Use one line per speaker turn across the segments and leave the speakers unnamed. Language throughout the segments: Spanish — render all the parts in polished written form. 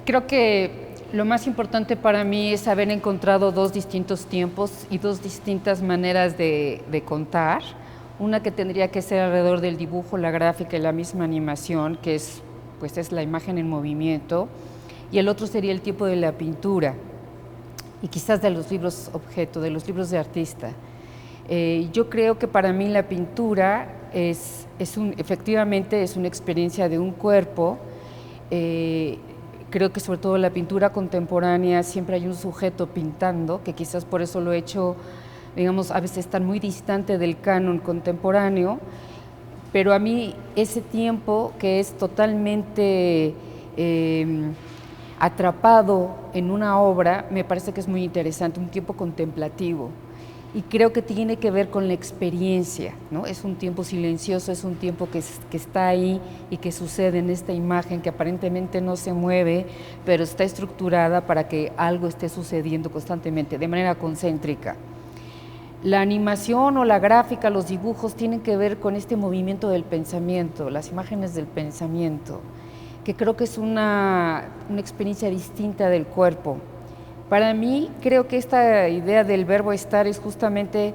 Creo que lo más importante para mí es haber encontrado dos distintos tiempos y dos distintas maneras de contar. Una que tendría que ser alrededor del dibujo, la gráfica y la misma animación, que es, pues es la imagen en movimiento, y el otro sería el tiempo de la pintura y quizás de los libros objeto, de los libros de artista. Yo creo que para mí la pintura efectivamente es una experiencia de un cuerpo. Creo que sobre todo la pintura contemporánea siempre hay un sujeto pintando, que quizás por eso lo he hecho, digamos, a veces tan muy distante del canon contemporáneo, pero a mí ese tiempo que es totalmente atrapado en una obra, me parece que es muy interesante, un tiempo contemplativo. Y creo que tiene que ver con la experiencia, ¿no? Es un tiempo silencioso, es un tiempo que está ahí y que sucede en esta imagen que aparentemente no se mueve, pero está estructurada para que algo esté sucediendo constantemente, de manera concéntrica. La animación o la gráfica, los dibujos, tienen que ver con este movimiento del pensamiento, las imágenes del pensamiento, que creo que es una experiencia distinta del cuerpo. Para mí, creo que esta idea del verbo estar es justamente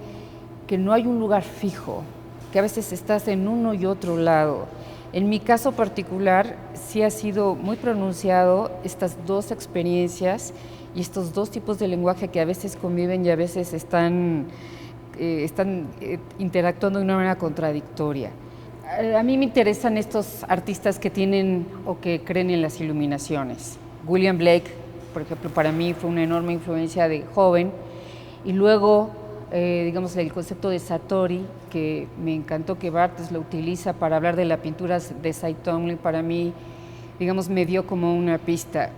que no hay un lugar fijo, que a veces estás en uno y otro lado. En mi caso particular, sí ha sido muy pronunciado estas dos experiencias y estos dos tipos de lenguaje que a veces conviven y a veces están interactuando de una manera contradictoria. A mí me interesan estos artistas que tienen o que creen en las iluminaciones. William Blake, por ejemplo, para mí fue una enorme influencia de joven, y luego, digamos, el concepto de Satori, que me encantó que Barthes lo utiliza para hablar de la pintura de Cy Twombly, para mí, digamos, me dio como una pista.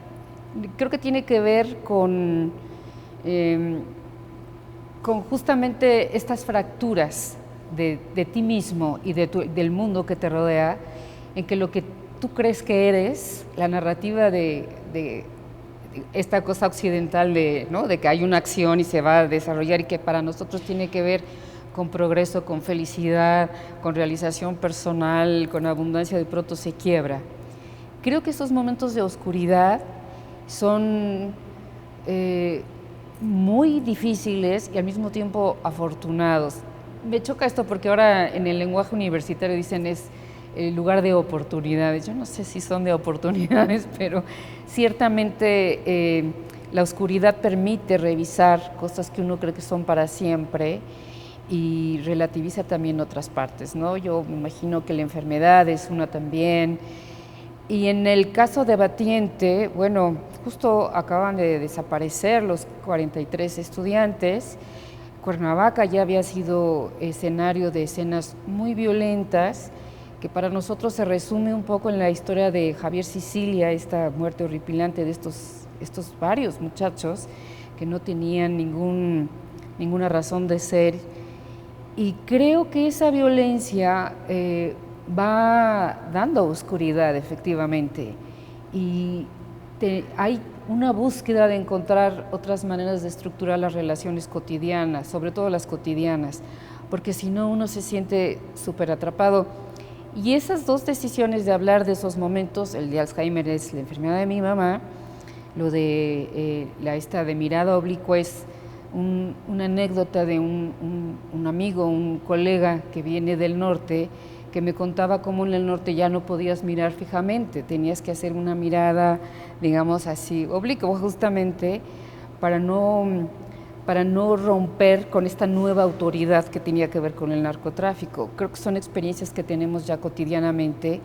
Creo que tiene que ver con justamente estas fracturas de ti mismo y del mundo que te rodea, en que lo que tú crees que eres, la narrativa de esta cosa occidental ¿no? de que hay una acción y se va a desarrollar y que para nosotros tiene que ver con progreso, con felicidad, con realización personal, con abundancia, de pronto se quiebra. Creo que esos momentos de oscuridad son muy difíciles y al mismo tiempo afortunados. Me choca esto porque ahora en el lenguaje universitario dicen es el lugar de oportunidades. Yo no sé si son de oportunidades, pero ciertamente la oscuridad permite revisar cosas que uno cree que son para siempre y relativiza también otras partes, ¿no? Yo me imagino que la enfermedad es una también. Y en el caso de Batiente, bueno, justo acaban de desaparecer los 43 estudiantes. Cuernavaca ya había sido escenario de escenas muy violentas, que para nosotros se resume un poco en la historia de Javier Sicilia, esta muerte horripilante de estos varios muchachos que no tenían ninguna razón de ser. Y creo que esa violencia va dando oscuridad, efectivamente, y hay una búsqueda de encontrar otras maneras de estructurar las relaciones cotidianas, sobre todo las cotidianas, porque si no uno se siente súper atrapado. Y esas dos decisiones de hablar de esos momentos, el de Alzheimer es la enfermedad de mi mamá, lo de esta de mirada oblicua es una anécdota de un amigo, un colega que viene del norte, que me contaba cómo en el norte ya no podías mirar fijamente, tenías que hacer una mirada, digamos así, oblicua, justamente para no romper con esta nueva autoridad que tenía que ver con el narcotráfico. Creo que son experiencias que tenemos ya cotidianamente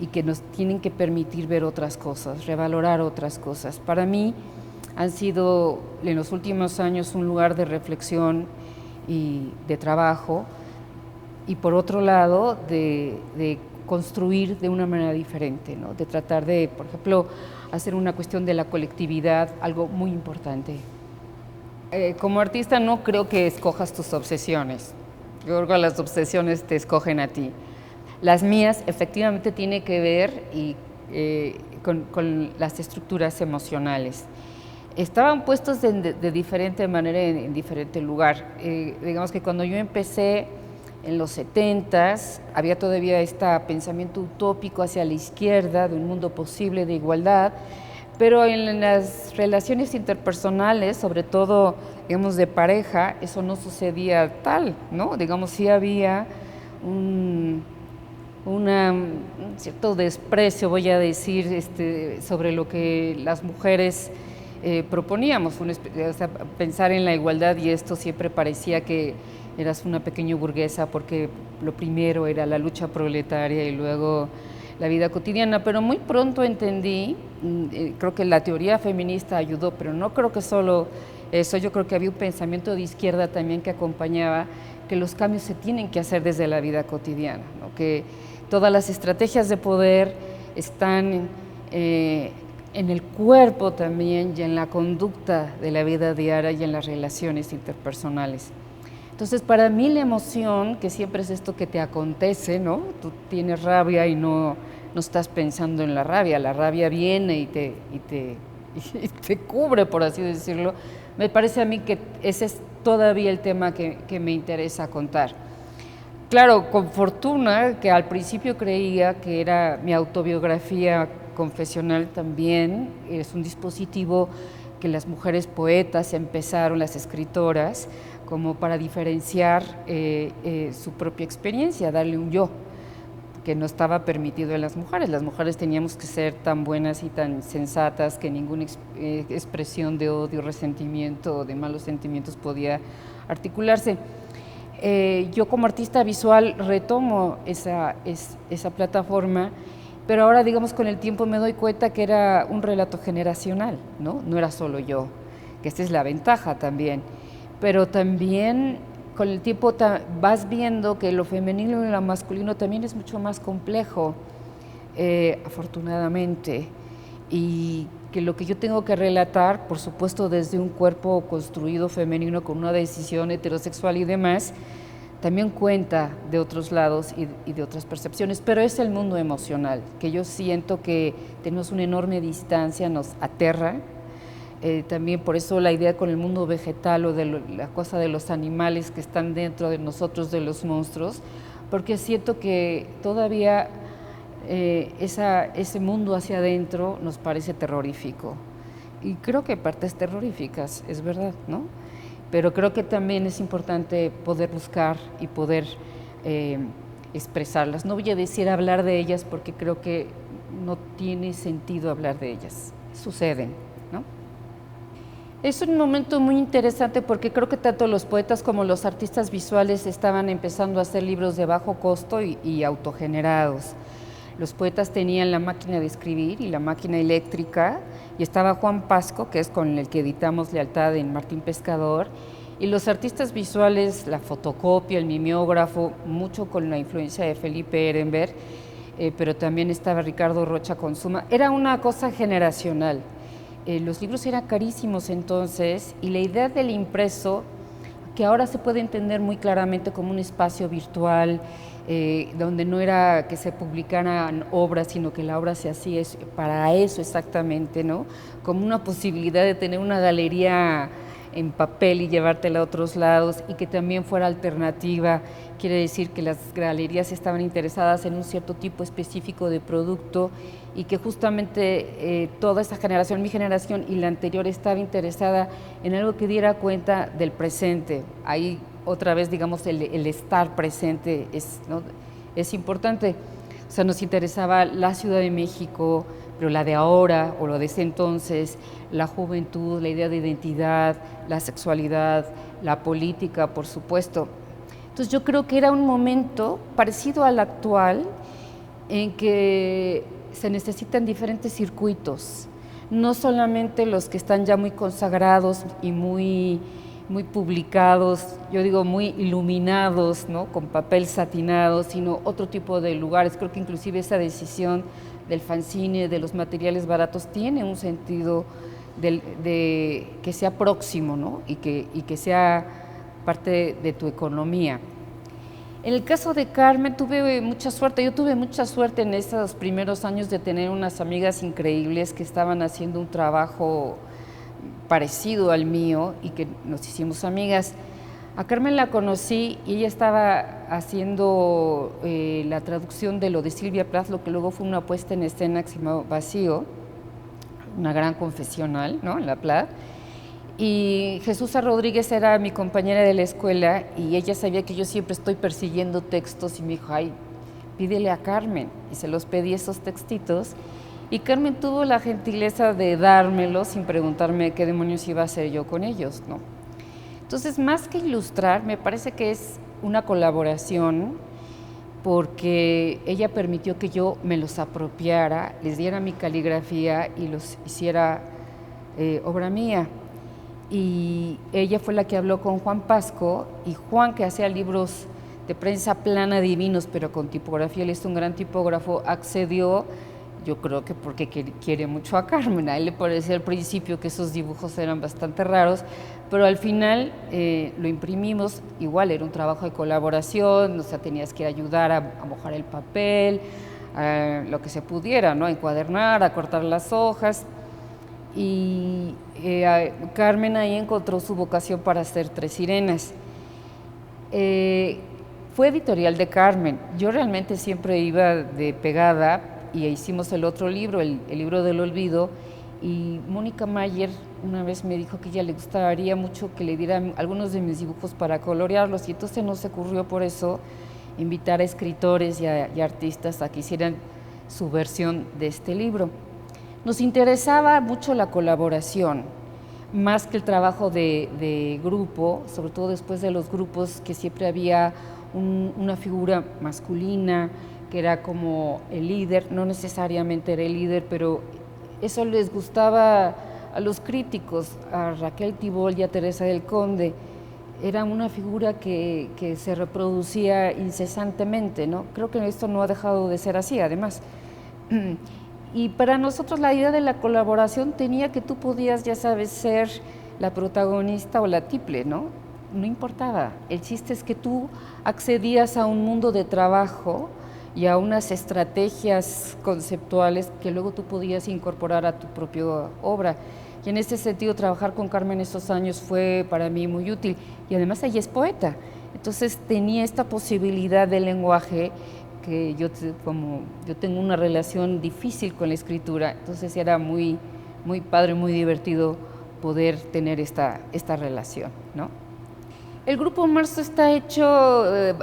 y que nos tienen que permitir ver otras cosas, revalorar otras cosas. Para mí han sido en los últimos años un lugar de reflexión y de trabajo, y por otro lado de construir de una manera diferente, ¿no? De tratar de, por ejemplo, hacer una cuestión de la colectividad, algo muy importante. Como artista no creo que escojas tus obsesiones, yo creo que las obsesiones te escogen a ti. Las mías efectivamente tienen que ver con las estructuras emocionales. Estaban puestos de diferente manera en diferente lugar. Digamos que cuando yo empecé en los 70s, había todavía este pensamiento utópico hacia la izquierda, de un mundo posible de igualdad, pero en las relaciones interpersonales, sobre todo, digamos, de pareja, eso no sucedía tal, ¿no? Digamos, sí había un cierto desprecio, voy a decir, sobre lo que las mujeres proponíamos, o sea, pensar en la igualdad, y esto siempre parecía que eras una pequeña burguesa porque lo primero era la lucha proletaria y luego la vida cotidiana, pero muy pronto entendí, creo que la teoría feminista ayudó, pero no creo que solo eso, yo creo que había un pensamiento de izquierda también que acompañaba que los cambios se tienen que hacer desde la vida cotidiana, ¿no? Que todas las estrategias de poder están en el cuerpo también y en la conducta de la vida diaria y en las relaciones interpersonales. Entonces, para mí la emoción, que siempre es esto que te acontece, ¿no? Tú tienes rabia y no estás pensando en la rabia viene y te cubre, por así decirlo. Me parece a mí que ese es todavía el tema que me interesa contar. Claro, con fortuna, que al principio creía que era mi autobiografía confesional también, es un dispositivo que las mujeres poetas empezaron, las escritoras, como para diferenciar su propia experiencia, darle un yo, que no estaba permitido en las mujeres. Las mujeres teníamos que ser tan buenas y tan sensatas que ninguna expresión de odio, resentimiento o de malos sentimientos podía articularse. Yo como artista visual retomo esa plataforma, pero ahora, digamos, con el tiempo me doy cuenta que era un relato generacional, ¿no? No era solo yo, que esta es la ventaja también, pero también con el tiempo vas viendo que lo femenino y lo masculino también es mucho más complejo, afortunadamente, y que lo que yo tengo que relatar, por supuesto desde un cuerpo construido femenino con una decisión heterosexual y demás, también cuenta de otros lados y de otras percepciones, pero es el mundo emocional, que yo siento que tenemos una enorme distancia, nos aterra. También por eso la idea con el mundo vegetal o de la cosa de los animales que están dentro de nosotros, de los monstruos, porque siento que todavía ese mundo hacia adentro nos parece terrorífico. Y creo que hay partes terroríficas, es verdad, ¿no? Pero creo que también es importante poder buscar y poder expresarlas. No voy a decir hablar de ellas porque creo que no tiene sentido hablar de ellas. Suceden, ¿no? Es un momento muy interesante porque creo que tanto los poetas como los artistas visuales estaban empezando a hacer libros de bajo costo y autogenerados. Los poetas tenían la máquina de escribir y la máquina eléctrica, y estaba Juan Pasco, que es con el que editamos Lealtad en Martín Pescador, y los artistas visuales, la fotocopia, el mimeógrafo, mucho con la influencia de Felipe Ehrenberg, pero también estaba Ricardo Rocha Consuma. Era una cosa generacional. Los libros eran carísimos entonces, y la idea del impreso, que ahora se puede entender muy claramente como un espacio virtual, donde no era que se publicaran obras, sino que la obra se hacía para eso exactamente, ¿no? Como una posibilidad de tener una galería en papel y llevártela a otros lados, y que también fuera alternativa. Quiere decir que las galerías estaban interesadas en un cierto tipo específico de producto, y que justamente toda esta generación, mi generación y la anterior, estaba interesada en algo que diera cuenta del presente. Ahí otra vez, digamos, el estar presente es importante. O sea, nos interesaba la Ciudad de México, pero la de ahora o lo de ese entonces, la juventud, la idea de identidad, la sexualidad, la política, por supuesto. Entonces yo creo que era un momento parecido al actual, en que se necesitan diferentes circuitos, no solamente los que están ya muy consagrados y muy publicados, yo digo muy iluminados, ¿no? Con papel satinado, sino otro tipo de lugares. Creo que inclusive esa decisión del fanzine, de los materiales baratos, tiene un sentido de que sea próximo, ¿no? y que sea parte de tu economía. En el caso de Carmen tuve mucha suerte. Yo tuve mucha suerte en esos primeros años de tener unas amigas increíbles que estaban haciendo un trabajo parecido al mío y que nos hicimos amigas. A Carmen la conocí y ella estaba haciendo la traducción de lo de Silvia Plath, lo que luego fue una puesta en escena que se llamó Vacío, una gran confesional, ¿no? En la Pla. Y Jesús Rodríguez era mi compañera de la escuela y ella sabía que yo siempre estoy persiguiendo textos y me dijo, ay, pídele a Carmen. Y se los pedí esos textitos y Carmen tuvo la gentileza de dármelos sin preguntarme qué demonios iba a hacer yo con ellos, ¿no? Entonces, más que ilustrar, me parece que es una colaboración porque ella permitió que yo me los apropiara, les diera mi caligrafía y los hiciera obra mía. Y ella fue la que habló con Juan Pasco, y Juan, que hacía libros de prensa plana divinos, pero con tipografía, él es un gran tipógrafo, accedió, yo creo que porque quiere mucho a Carmen. A él le parecía al principio que esos dibujos eran bastante raros, pero al final lo imprimimos, igual era un trabajo de colaboración, o sea, tenías que ayudar a mojar el papel, lo que se pudiera, ¿no? A encuadernar, a cortar las hojas. Y Carmen ahí encontró su vocación para hacer Tres Sirenas. Fue editorial de Carmen. Yo realmente siempre iba de pegada y hicimos el otro libro, el libro del olvido, y Mónica Mayer una vez me dijo que a ella le gustaría mucho que le diera algunos de mis dibujos para colorearlos, y entonces nos ocurrió por eso invitar a escritores y artistas a que hicieran su versión de este libro. Nos interesaba mucho la colaboración, más que el trabajo de grupo, sobre todo después de los grupos, que siempre había una figura masculina que era como el líder, no necesariamente era el líder, pero eso les gustaba a los críticos, a Raquel Tibol y a Teresa del Conde. Era una figura que se reproducía incesantemente, ¿no? Creo que esto no ha dejado de ser así, además. Y para nosotros la idea de la colaboración tenía que tú podías, ya sabes, ser la protagonista o la tiple, ¿no? No importaba. El chiste es que tú accedías a un mundo de trabajo y a unas estrategias conceptuales que luego tú podías incorporar a tu propia obra. Y en ese sentido, trabajar con Carmen estos años fue para mí muy útil. Y además ella es poeta, entonces tenía esta posibilidad del lenguaje que yo tengo una relación difícil con la escritura, entonces era muy padre, muy divertido poder tener esta relación, ¿no? El Grupo Marzo está hecho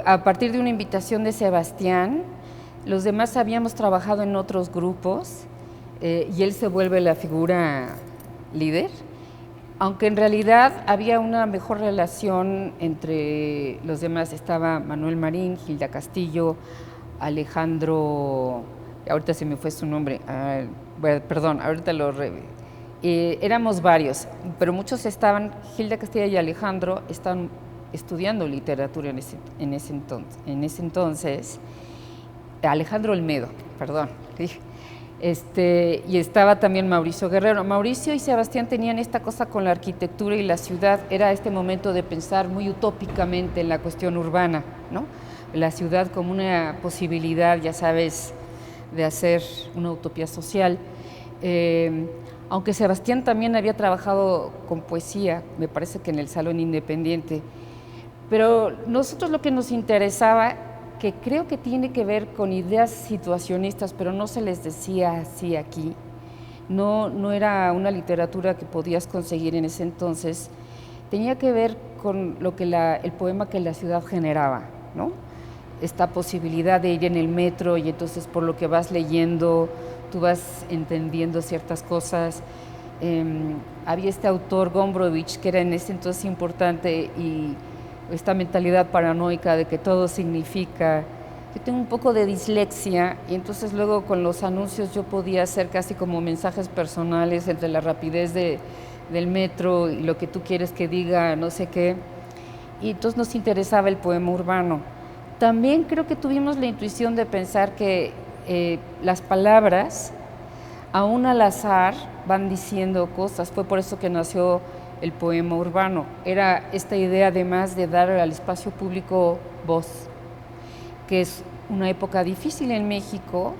a partir de una invitación de Sebastián. Los demás habíamos trabajado en otros grupos y él se vuelve la figura líder, aunque en realidad había una mejor relación entre los demás. Estaba Manuel Marín, Gilda Castillo, Alejandro, ahorita se me fue su nombre, perdón, ahorita éramos varios, pero muchos estaban, Gilda Castillo y Alejandro estaban estudiando literatura en ese entonces, Alejandro Olmedo, perdón, y estaba también Mauricio Guerrero. Mauricio y Sebastián tenían esta cosa con la arquitectura y la ciudad, era este momento de pensar muy utópicamente en la cuestión urbana, ¿no? La ciudad como una posibilidad, ya sabes, de hacer una utopía social. Aunque Sebastián también había trabajado con poesía, me parece que en el Salón Independiente, pero nosotros lo que nos interesaba, que creo que tiene que ver con ideas situacionistas, pero no se les decía así aquí, no era una literatura que podías conseguir en ese entonces, tenía que ver con lo que el poema que la ciudad generaba, ¿no? Esta posibilidad de ir en el metro y entonces por lo que vas leyendo, tú vas entendiendo ciertas cosas. Había este autor, Gombrowicz, que era en ese entonces importante, y esta mentalidad paranoica de que todo significa. Yo tengo un poco de dislexia y entonces luego con los anuncios yo podía hacer casi como mensajes personales entre la rapidez del metro y lo que tú quieres que diga, no sé qué. Y entonces nos interesaba el poema urbano. También creo que tuvimos la intuición de pensar que las palabras, aún al azar, van diciendo cosas. Fue por eso que nació el poema urbano. Era esta idea además de dar al espacio público voz, que es una época difícil en México.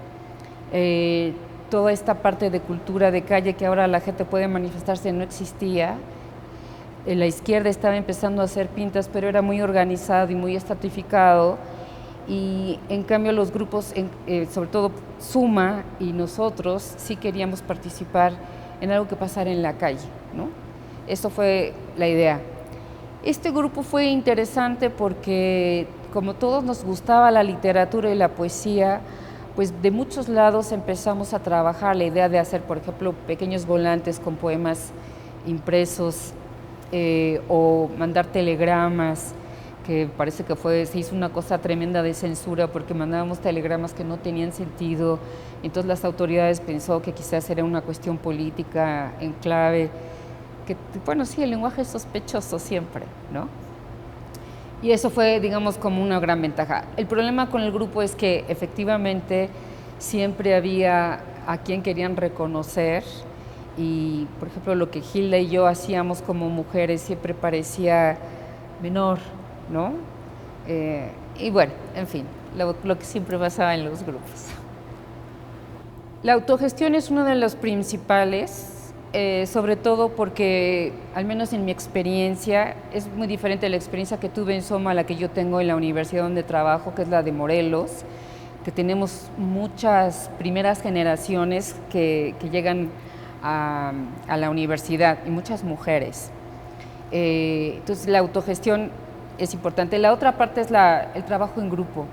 Toda esta parte de cultura de calle que ahora la gente puede manifestarse no existía. La izquierda estaba empezando a hacer pintas, pero era muy organizado y muy estratificado, y en cambio los grupos, sobre todo Suma y nosotros, sí queríamos participar en algo que pasara en la calle, ¿no? Eso fue la idea. Este grupo fue interesante porque como todos nos gustaba la literatura y la poesía, pues de muchos lados empezamos a trabajar la idea de hacer, por ejemplo, pequeños volantes con poemas impresos o mandar telegramas, que parece que se hizo una cosa tremenda de censura porque mandábamos telegramas que no tenían sentido. Entonces las autoridades pensó que quizás era una cuestión política en clave, que bueno, sí, el lenguaje es sospechoso siempre, ¿no? Y eso fue, digamos, como una gran ventaja. El problema con el grupo es que efectivamente siempre había a quien querían reconocer y, por ejemplo, lo que Hilda y yo hacíamos como mujeres siempre parecía menor, ¿no? Y bueno, en fin, lo que siempre pasaba en los grupos. La autogestión es uno de los principales, sobre todo porque, al menos en mi experiencia, es muy diferente la experiencia que tuve en Soma a la que yo tengo en la universidad donde trabajo, que es la de Morelos, que tenemos muchas primeras generaciones que llegan a la universidad y muchas mujeres. Entonces la autogestión es importante. La otra parte es el trabajo en grupo.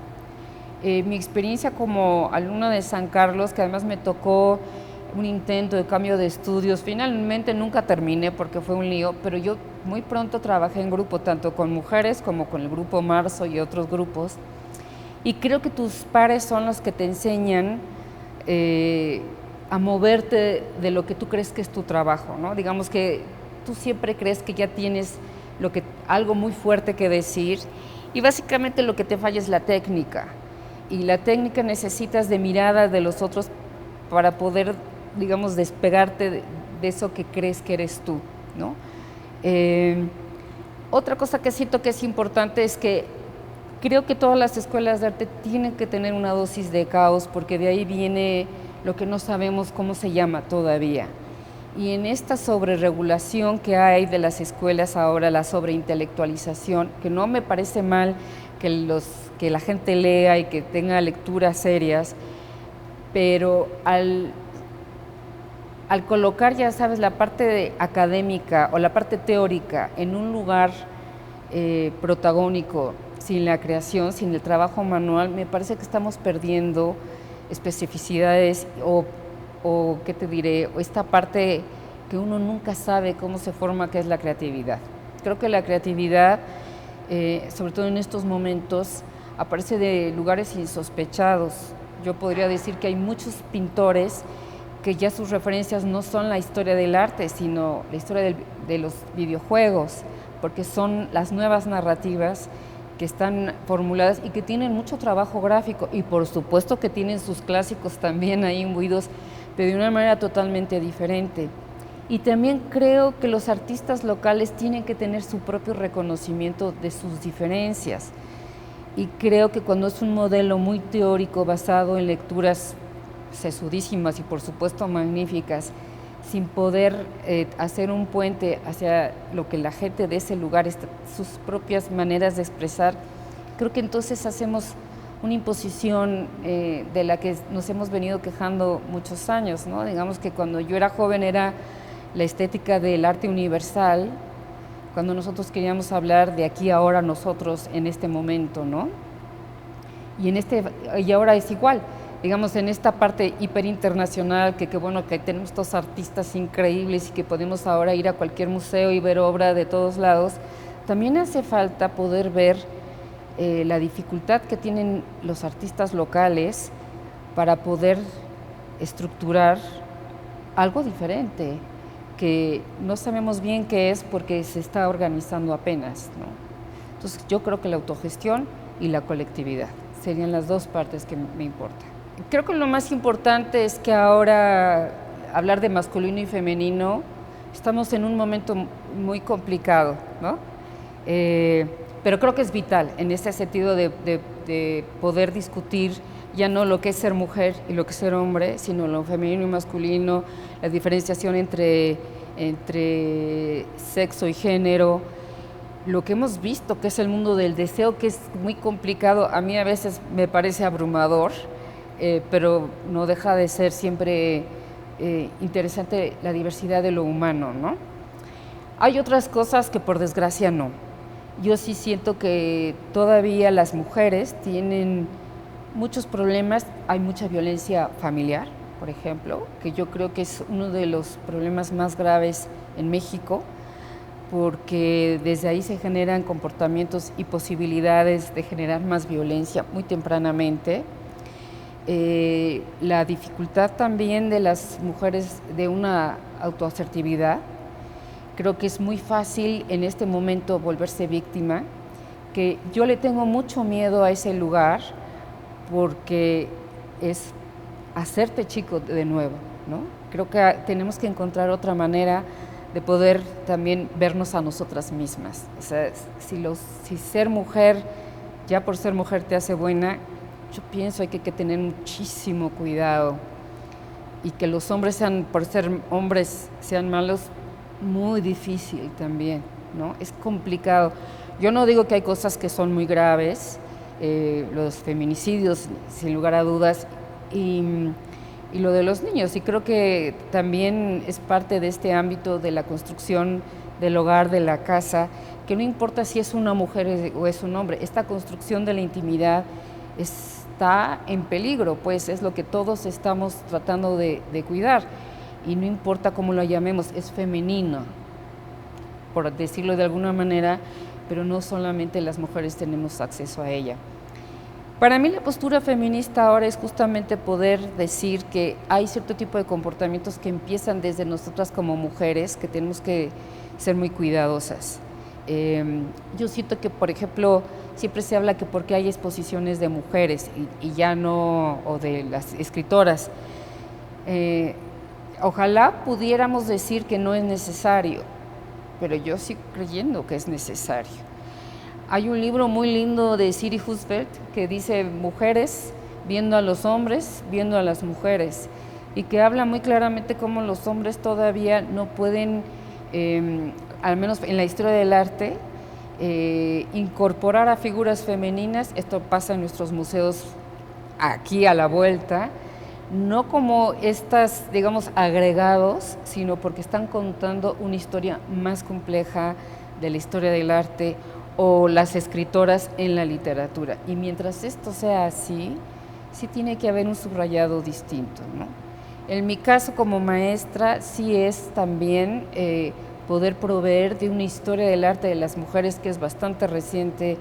Mi experiencia como alumna de San Carlos, que además me tocó un intento de cambio de estudios, finalmente nunca terminé porque fue un lío, pero yo muy pronto trabajé en grupo, tanto con mujeres como con el grupo Marzo y otros grupos, y creo que tus pares son los que te enseñan a moverte de lo que tú crees que es tu trabajo, ¿no? Digamos que tú siempre crees que ya tienes algo muy fuerte que decir y básicamente lo que te falla es la técnica, y la técnica necesitas de miradas de los otros para poder, digamos, despegarte de eso que crees que eres tú, ¿no? Otra cosa que siento que es importante es que creo que todas las escuelas de arte tienen que tener una dosis de caos, porque de ahí viene lo que no sabemos cómo se llama todavía. Y en esta sobreregulación que hay de las escuelas ahora, la sobreintelectualización, que no me parece mal que la gente lea y que tenga lecturas serias, pero al colocar, ya sabes, la parte académica o la parte teórica en un lugar protagónico, sin la creación, sin el trabajo manual, me parece que estamos perdiendo especificidades o qué te diré, o esta parte que uno nunca sabe cómo se forma, que es la creatividad. Creo que la creatividad, sobre todo en estos momentos, aparece de lugares insospechados. Yo podría decir que hay muchos pintores que ya sus referencias no son la historia del arte, sino la historia de los videojuegos, porque son las nuevas narrativas que están formuladas y que tienen mucho trabajo gráfico, y por supuesto que tienen sus clásicos también ahí imbuidos, pero de una manera totalmente diferente. Y también creo que los artistas locales tienen que tener su propio reconocimiento de sus diferencias, y creo que cuando es un modelo muy teórico basado en lecturas sesudísimas y por supuesto magníficas, sin poder hacer un puente hacia lo que la gente de ese lugar, sus propias maneras de expresar, creo que entonces hacemos una imposición de la que nos hemos venido quejando muchos años, ¿no? Digamos que cuando yo era joven era la estética del arte universal, cuando nosotros queríamos hablar de aquí ahora nosotros en este momento, ¿no? Y ahora es igual. Digamos, en esta parte hiperinternacional, que bueno, que tenemos estos artistas increíbles y que podemos ahora ir a cualquier museo y ver obra de todos lados, también hace falta poder ver la dificultad que tienen los artistas locales para poder estructurar algo diferente, que no sabemos bien qué es porque se está organizando apenas, ¿no? Entonces yo creo que la autogestión y la colectividad serían las dos partes que me importan. Creo que lo más importante es que ahora hablar de masculino y femenino, estamos en un momento muy complicado, ¿no? Pero creo que es vital en ese sentido de poder discutir ya no lo que es ser mujer y lo que es ser hombre, sino lo femenino y masculino, la diferenciación entre sexo y género, lo que hemos visto que es el mundo del deseo, que es muy complicado, a mí a veces me parece abrumador, pero no deja de ser siempre interesante la diversidad de lo humano, ¿no? Hay otras cosas que por desgracia no. Yo sí siento que todavía las mujeres tienen muchos problemas, hay mucha violencia familiar, por ejemplo, que yo creo que es uno de los problemas más graves en México, porque desde ahí se generan comportamientos y posibilidades de generar más violencia muy tempranamente. La dificultad también de las mujeres de una autoasertividad. Creo que es muy fácil en este momento volverse víctima, que yo le tengo mucho miedo a ese lugar porque es hacerte chico de nuevo, ¿no? Creo que tenemos que encontrar otra manera de poder también vernos a nosotras mismas. O sea, si ser mujer, ya por ser mujer te hace buena, yo pienso hay que tener muchísimo cuidado, y que los hombres por ser hombres sean malos, muy difícil también, ¿no? Es complicado. Yo no digo que hay cosas que son muy graves, los feminicidios, sin lugar a dudas, y lo de los niños, y creo que también es parte de este ámbito de la construcción del hogar, de la casa, que no importa si es una mujer o es un hombre, esta construcción de la intimidad está en peligro, pues es lo que todos estamos tratando de cuidar, y no importa cómo lo llamemos, es femenino, por decirlo de alguna manera, pero no solamente las mujeres tenemos acceso a ella. Para mí la postura feminista ahora es justamente poder decir que hay cierto tipo de comportamientos que empiezan desde nosotras como mujeres, que tenemos que ser muy cuidadosas. Yo siento que, por ejemplo, siempre se habla que porque hay exposiciones de mujeres y ya no, o de las escritoras, ojalá pudiéramos decir que no es necesario, pero yo sigo creyendo que es necesario. Hay un libro muy lindo de Siri Husband que dice mujeres viendo a los hombres, viendo a las mujeres, y que habla muy claramente cómo los hombres todavía no pueden, al menos en la historia del arte, incorporar a figuras femeninas. Esto pasa en nuestros museos aquí a la vuelta, no como estas, digamos, agregados, sino porque están contando una historia más compleja de la historia del arte o las escritoras en la literatura. Y mientras esto sea así, sí tiene que haber un subrayado distinto, ¿no? En mi caso como maestra sí es también poder proveer de una historia del arte de las mujeres que es bastante reciente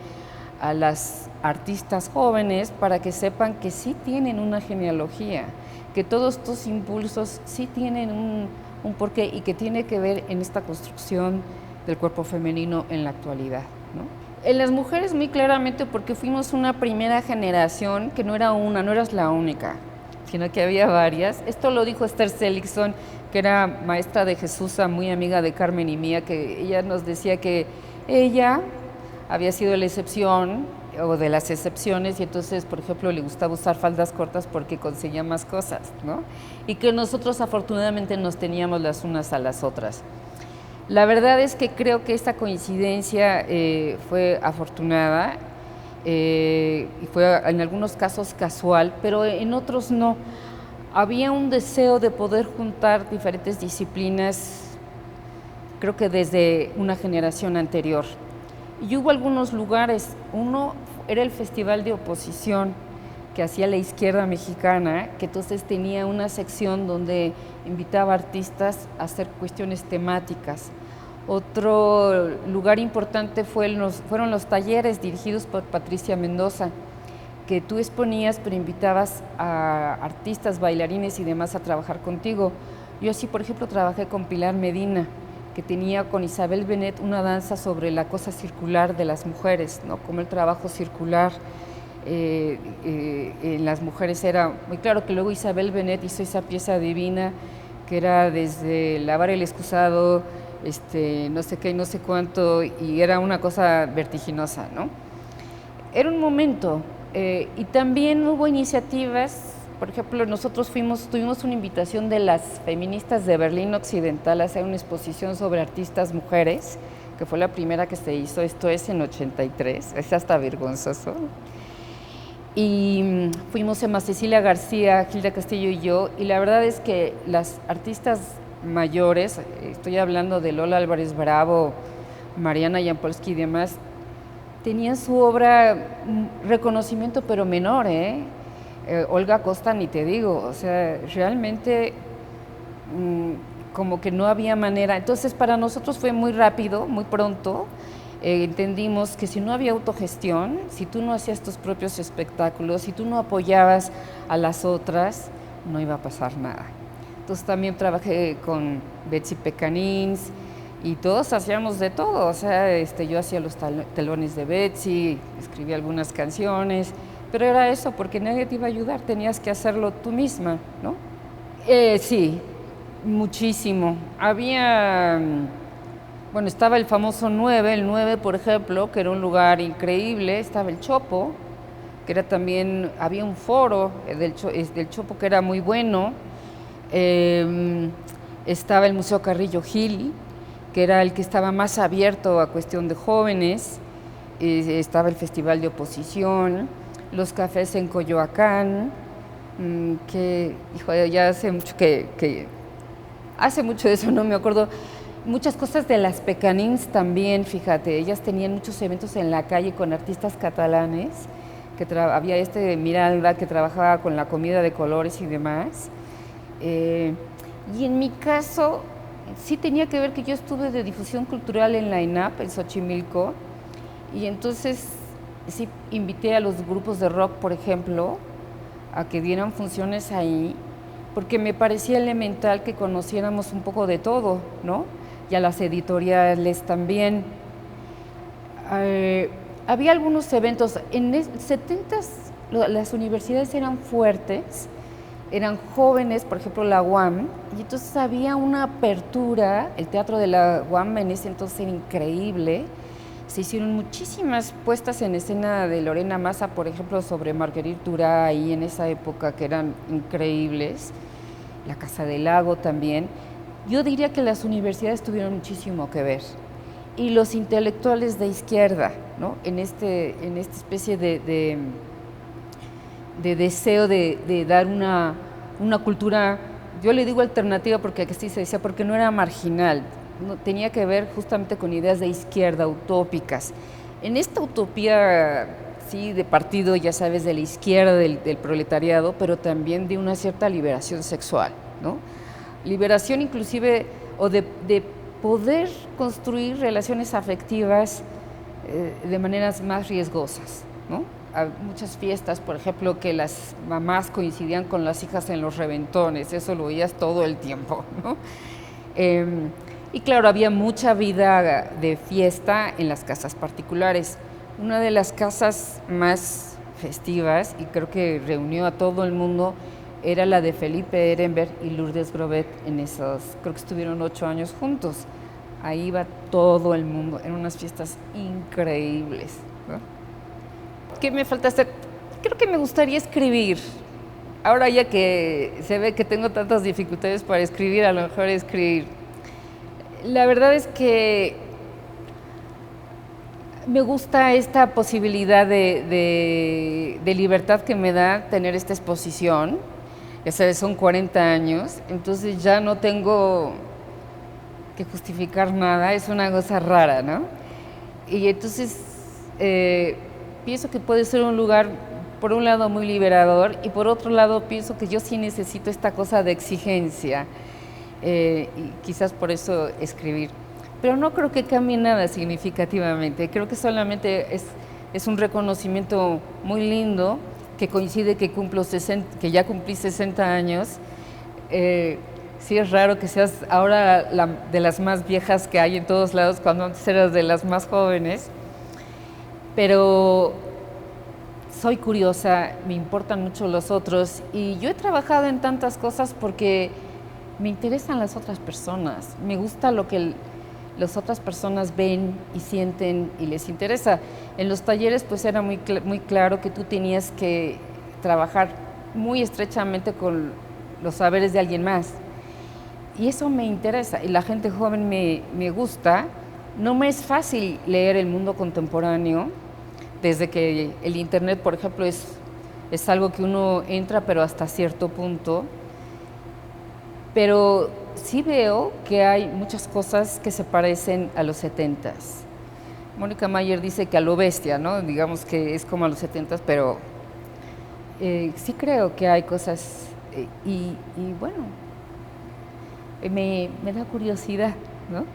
a las artistas jóvenes, para que sepan que sí tienen una genealogía, que todos estos impulsos sí tienen un porqué, y que tiene que ver en esta construcción del cuerpo femenino en la actualidad, ¿no? En las mujeres muy claramente, porque fuimos una primera generación que no eras la única, sino que había varias. Esto lo dijo Esther Seligson, que era maestra de Jesús, muy amiga de Carmen y mía, que ella nos decía que ella había sido la excepción o de las excepciones, y entonces, por ejemplo, le gustaba usar faldas cortas porque conseguía más cosas, ¿no? Y que nosotros afortunadamente nos teníamos las unas a las otras. La verdad es que creo que esta coincidencia fue afortunada, y fue en algunos casos casual, pero en otros no. Había un deseo de poder juntar diferentes disciplinas, creo que desde una generación anterior. Y hubo algunos lugares, uno era el Festival de Oposición que hacía la izquierda mexicana, que entonces tenía una sección donde invitaba artistas a hacer cuestiones temáticas. Otro lugar importante fueron los talleres dirigidos por Patricia Mendoza, que tú exponías, pero invitabas a artistas, bailarines y demás a trabajar contigo. Yo sí, por ejemplo, trabajé con Pilar Medina, que tenía con Isabel Benet una danza sobre la cosa circular de las mujeres, ¿no? Como el trabajo circular en las mujeres era muy claro, que luego Isabel Benet hizo esa pieza divina que era desde lavar el excusado, no sé qué y no sé cuánto, y era una cosa vertiginosa, ¿no? Era un momento, y también hubo iniciativas. Por ejemplo, nosotros tuvimos una invitación de las feministas de Berlín Occidental a hacer una exposición sobre artistas mujeres, que fue la primera que se hizo, esto es en 83, es hasta vergonzoso. y fuimos Emma Cecilia García, Gilda Castillo y yo, y la verdad es que las artistas mayores, estoy hablando de Lola Álvarez Bravo, Mariana Jampolsky y demás, tenían su obra reconocimiento pero menor, Olga Costa ni te digo, o sea, realmente como que no había manera. Entonces para nosotros fue muy rápido, muy pronto, entendimos que si no había autogestión, si tú no hacías tus propios espectáculos, si tú no apoyabas a las otras, no iba a pasar nada. Entonces también trabajé con Betsy Pecanins y todos hacíamos de todo, o sea, yo hacía los telones de Betsy, escribía algunas canciones, pero era eso, porque nadie te iba a ayudar, tenías que hacerlo tú misma, ¿no? Sí, muchísimo. Había, bueno, estaba el famoso 9, el 9, por ejemplo, que era un lugar increíble, estaba el Chopo, que era también, había un foro del Chopo que era muy bueno, estaba el Museo Carrillo Gil, que era el que estaba más abierto a cuestión de jóvenes, estaba el Festival de Oposición, los cafés en Coyoacán, que, hijo, ya hace mucho hace mucho de eso, no me acuerdo. Muchas cosas de las Pecanins también, fíjate, ellas tenían muchos eventos en la calle con artistas catalanes, que había Miralda que trabajaba con la comida de colores y demás. Y en mi caso, sí tenía que ver que yo estuve de difusión cultural en la ENAP, en Xochimilco, y entonces sí invité a los grupos de rock, por ejemplo, a que dieran funciones ahí, porque me parecía elemental que conociéramos un poco de todo, ¿no? Y a las editoriales también. Había algunos eventos, en los 70s las universidades eran fuertes, eran jóvenes, por ejemplo la UAM, y entonces había una apertura, el teatro de la UAM en ese entonces era increíble, se hicieron muchísimas puestas en escena de Lorena Massa, por ejemplo, sobre Marguerite Duras, ahí en esa época, que eran increíbles, la Casa del Lago también. Yo diría que las universidades tuvieron muchísimo que ver, y los intelectuales de izquierda, ¿no? en esta especie de deseo de dar una cultura, yo le digo alternativa porque así se decía, porque no era marginal, no, tenía que ver justamente con ideas de izquierda, utópicas. En esta utopía, sí, de partido, ya sabes, de la izquierda, del proletariado, pero también de una cierta liberación sexual, ¿no? Liberación inclusive, o de poder construir relaciones afectivas de maneras más riesgosas, ¿no? A muchas fiestas, por ejemplo, que las mamás coincidían con las hijas en los reventones, eso lo oías todo el tiempo, ¿no? Y claro, había mucha vida de fiesta en las casas particulares. Una de las casas más festivas, y creo que reunió a todo el mundo, era la de Felipe Ehrenberg y Lourdes Grobet en esos, creo que estuvieron 8 años juntos. Ahí iba todo el mundo, eran unas fiestas increíbles, ¿no? ¿Qué me falta hacer? Creo que me gustaría escribir. Ahora ya que se ve que tengo tantas dificultades para escribir, a lo mejor escribir. La verdad es que me gusta esta posibilidad de libertad que me da tener esta exposición. Ya sabes, son 40 años, entonces ya no tengo que justificar nada, es una cosa rara, ¿no? Y entonces pienso que puede ser un lugar, por un lado, muy liberador, y por otro lado, pienso que yo sí necesito esta cosa de exigencia, y quizás por eso escribir. Pero no creo que cambie nada significativamente, creo que solamente es un reconocimiento muy lindo, que coincide que que ya cumplí 60 años. Sí es raro que seas ahora de las más viejas que hay en todos lados, cuando antes eras de las más jóvenes. Pero soy curiosa, me importan mucho los otros, y yo he trabajado en tantas cosas porque me interesan las otras personas, me gusta lo que las otras personas ven y sienten y les interesa. En los talleres pues era muy claro que tú tenías que trabajar muy estrechamente con los saberes de alguien más, y eso me interesa, y la gente joven me gusta. No me es fácil leer el mundo contemporáneo, desde que el internet, por ejemplo, es es algo que uno entra, pero hasta cierto punto. Pero sí veo que hay muchas cosas que se parecen a los 70s. Mónica Mayer dice que a lo bestia, ¿no? Digamos que es como a los 70s, pero sí creo que hay cosas y bueno, me da curiosidad, ¿no?